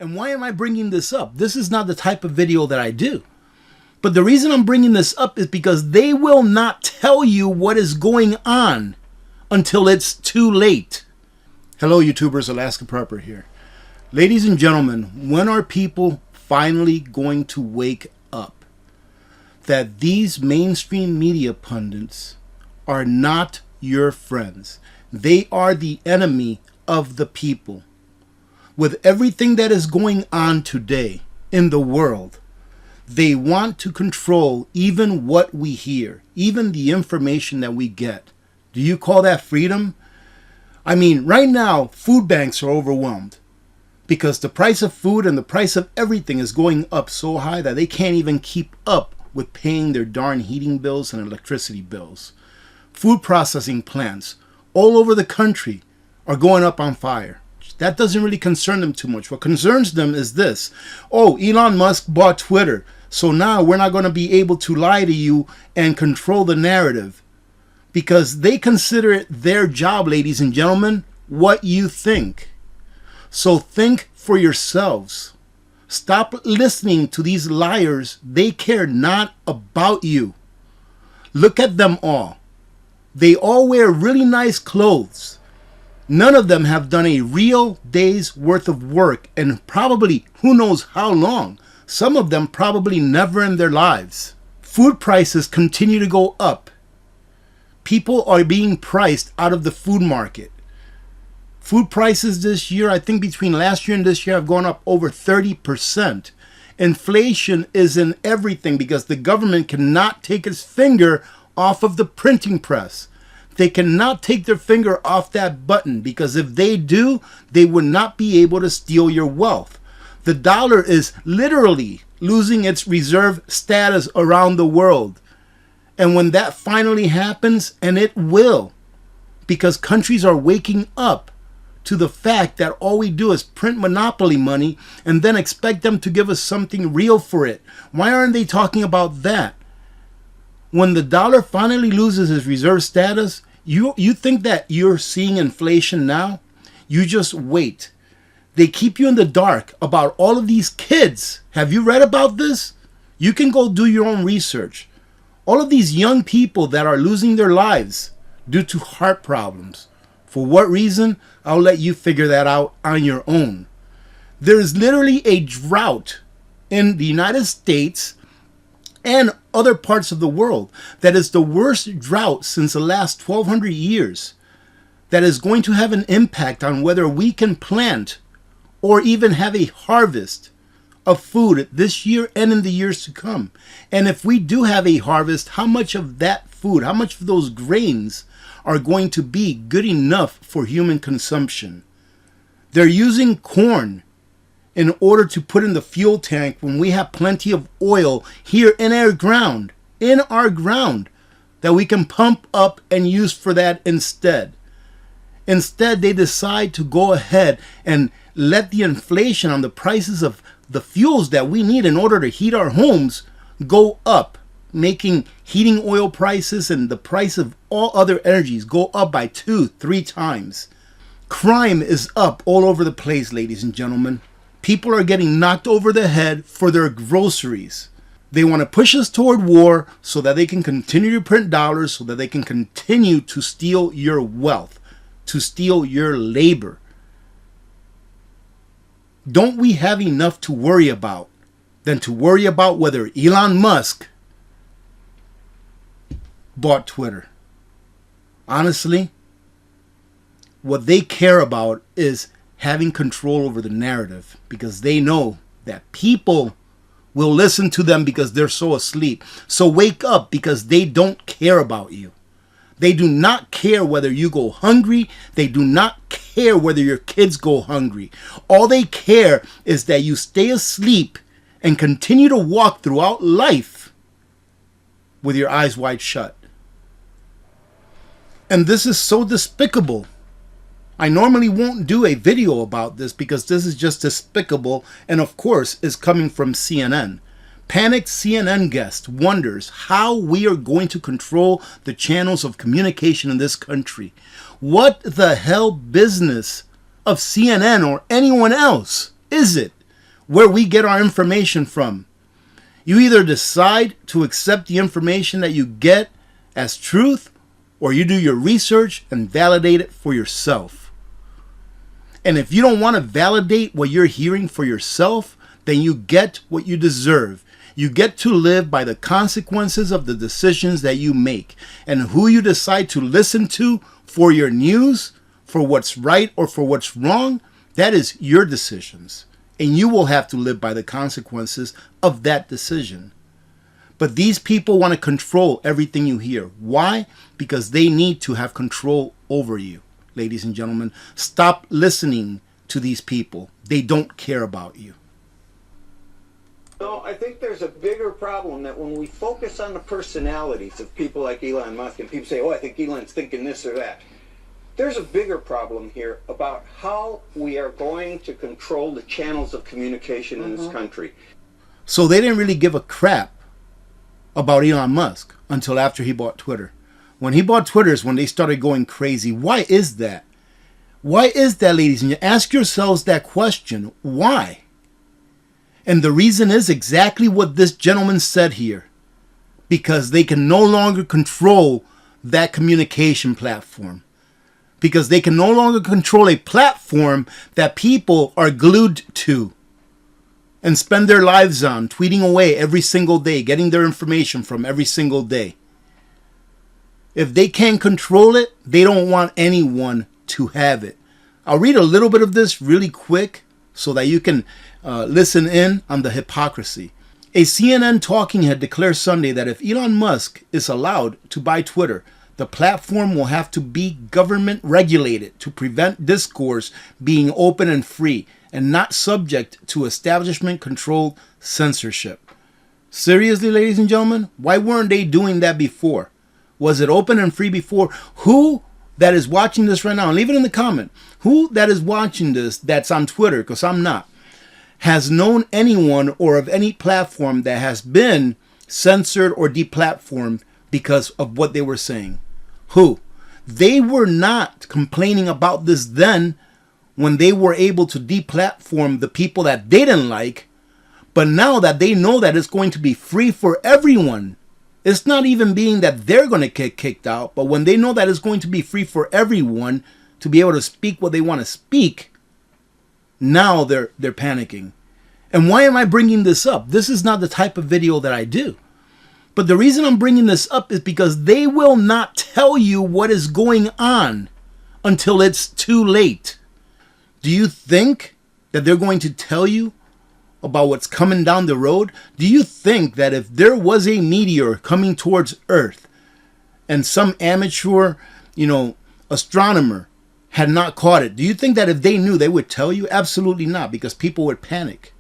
And why am I bringing this up? This is not the type of video that I do. But the reason I'm bringing this up is because they will not tell you what is going on until it's too late. Hello, YouTubers, Alaska Prepper here. Ladies and gentlemen, when are people finally going to wake up that these mainstream media pundits are not your friends? They are the enemy of the people. With everything that is going on today in the world, they want to control even what we hear, even the information that we get. Do you call that freedom? I mean, right now, food banks are overwhelmed because the price of food and the price of everything is going up so high that they can't even keep up with paying their darn heating bills and electricity bills. Food processing plants all over the country are going up on fire. That doesn't really concern them too much. What concerns them is this. Oh, Elon Musk bought Twitter, so now we're not going to be able to lie to you and control the narrative. Because they consider it their job, ladies and gentlemen, what you think. So think for yourselves. Stop listening to these liars. They care not about you. Look at them all. They all wear really nice clothes. None of them have done a real day's worth of work, and probably who knows how long. Some of them probably never in their lives. Food prices continue to go up. People are being priced out of the food market. Food prices this year, I think between last year and this year, have gone up over 30%. Inflation is in everything because the government cannot take its finger off of the printing press. They cannot take their finger off that button because if they do, they would not be able to steal your wealth. The dollar is literally losing its reserve status around the world. And when that finally happens, and it will, because countries are waking up to the fact that all we do is print monopoly money and then expect them to give us something real for it. Why aren't they talking about that? When the dollar finally loses its reserve status, you think that you're seeing inflation now? You just wait. They keep you in the dark about all of these kids. Have you read about this? You can go do your own research. All of these young people that are losing their lives due to heart problems. For what reason? I'll let you figure that out on your own. There is literally a drought in the United States and other parts of the world that is the worst drought since the last 1,200 years, that is going to have an impact on whether we can plant or even have a harvest of food this year and in the years to come. And if we do have a harvest, how much of that food, how much of those grains are going to be good enough for human consumption? They're using corn in order to put in the fuel tank when we have plenty of oil here in our ground, that we can pump up and use for that instead. Instead, they decide to go ahead and let the inflation on the prices of the fuels that we need in order to heat our homes go up, making heating oil prices and the price of all other energies go up by 2-3 times. Crime is up all over the place, ladies and gentlemen. People are getting knocked over the head for their groceries. They want to push us toward war so that they can continue to print dollars, so that they can continue to steal your wealth, to steal your labor. Don't we have enough to worry about than to worry about whether Elon Musk bought Twitter? Honestly, what they care about is having control over the narrative, because they know that people will listen to them because they're so asleep. So wake up, because they don't care about you. They do not care whether you go hungry. They do not care whether your kids go hungry. All they care is that you stay asleep and continue to walk throughout life with your eyes wide shut. And this is so despicable. I normally won't do a video about this because this is just despicable, and of course is coming from CNN. Panicked CNN guest wonders how we are going to control the channels of communication in this country. What the hell business of CNN or anyone else is it where we get our information from. You either decide to accept the information that you get as truth, or you do your research and validate it for yourself. And if you don't want to validate what you're hearing for yourself, then you get what you deserve. You get to live by the consequences of the decisions that you make. And who you decide to listen to for your news, for what's right or for what's wrong, that is your decisions. And you will have to live by the consequences of that decision. But these people want to control everything you hear. Why? Because they need to have control over you. Ladies and gentlemen, stop listening to these people. They don't care about you. No, I think there's a bigger problem that when we focus on the personalities of people like Elon Musk and people say, oh, I think Elon's thinking this or that. There's a bigger problem here about how we are going to control the channels of communication in this country. So they didn't really give a crap about Elon Musk until after he bought Twitter. When he bought Twitter is when they started going crazy. Why is that? Why is that, ladies and gentlemen? Ask yourselves that question. Why? And the reason is exactly what this gentleman said here. Because they can no longer control that communication platform. Because they can no longer control a platform that people are glued to and spend their lives on, tweeting away every single day, getting their information from every single day. If they can't control it, they don't want anyone to have it. I'll read a little bit of this really quick so that you can listen in on the hypocrisy. A CNN talking head declared Sunday that if Elon Musk is allowed to buy Twitter, the platform will have to be government regulated to prevent discourse being open and free and not subject to establishment-controlled censorship. Seriously, ladies and gentlemen, why weren't they doing that before? Was it open and free before? Who that is watching this right now, and leave it in the comment, who that is watching this that's on Twitter, because I'm not, has known anyone or of any platform that has been censored or deplatformed because of what they were saying? Who? They were not complaining about this then when they were able to deplatform the people that they didn't like, but now that they know that it's going to be free for everyone, it's not even being that they're going to get kicked out, but when they know that it's going to be free for everyone to be able to speak what they want to speak, now they're panicking. And why am I bringing this up? This is not the type of video that I do. But the reason I'm bringing this up is because they will not tell you what is going on until it's too late. Do you think that they're going to tell you about what's coming down the road? Do you think that if there was a meteor coming towards Earth and some amateur, astronomer had not caught it, do you think that if they knew, they would tell you? Absolutely not, because people would panic.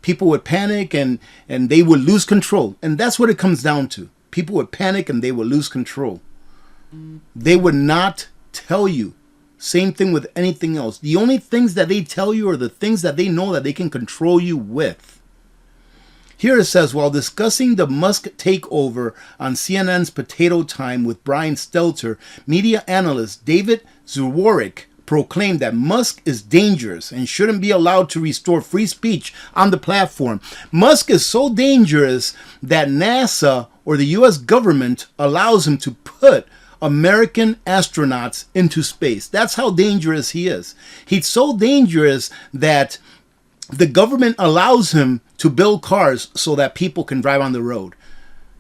People would panic and they would lose control. And that's what it comes down to. People would panic and they would lose control. They would not tell you. Same thing with anything else. The only things that they tell you are the things that they know that they can control you with. Here it says, while discussing the Musk takeover on CNN's Potato Time with Brian Stelter, media analyst David Zuwarek proclaimed that Musk is dangerous and shouldn't be allowed to restore free speech on the platform. Musk is so dangerous that NASA or the US government allows him to put American astronauts into space. That's how dangerous he is. He's so dangerous that the government allows him to build cars so that people can drive on the road.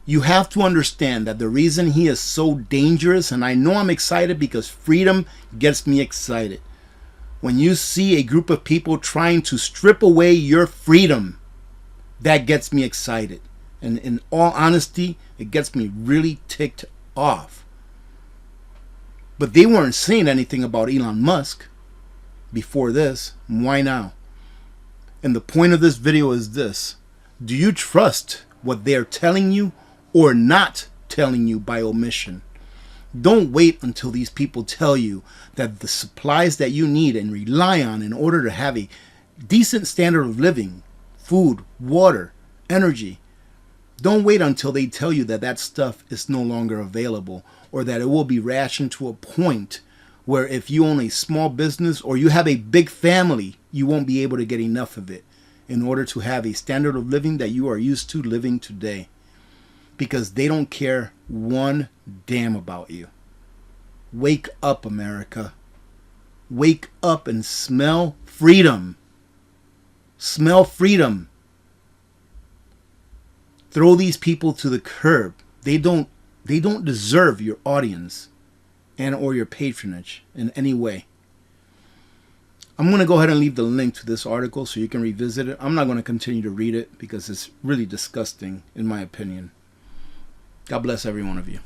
You have to understand that the reason he is so dangerous, and I know I'm excited because freedom gets me excited. When you see a group of people trying to strip away your freedom, that gets me excited. And in all honesty, it gets me really ticked off. But they weren't saying anything about Elon Musk before this. Why now? And the point of this video is this. Do you trust what they're telling you or not telling you by omission? Don't wait until these people tell you that the supplies that you need and rely on in order to have a decent standard of living, food, water, energy. Don't wait until they tell you that that stuff is no longer available, or that it will be rationed to a point where if you own a small business or you have a big family, you won't be able to get enough of it. in order to have a standard of living that you are used to living today. Because they don't care one damn about you. Wake up, America. Wake up and smell freedom. Smell freedom. Throw these people to the curb. They don't deserve your audience and or your patronage in any way. I'm going to go ahead and leave the link to this article so you can revisit it. I'm not going to continue to read it because it's really disgusting in my opinion. God bless every one of you.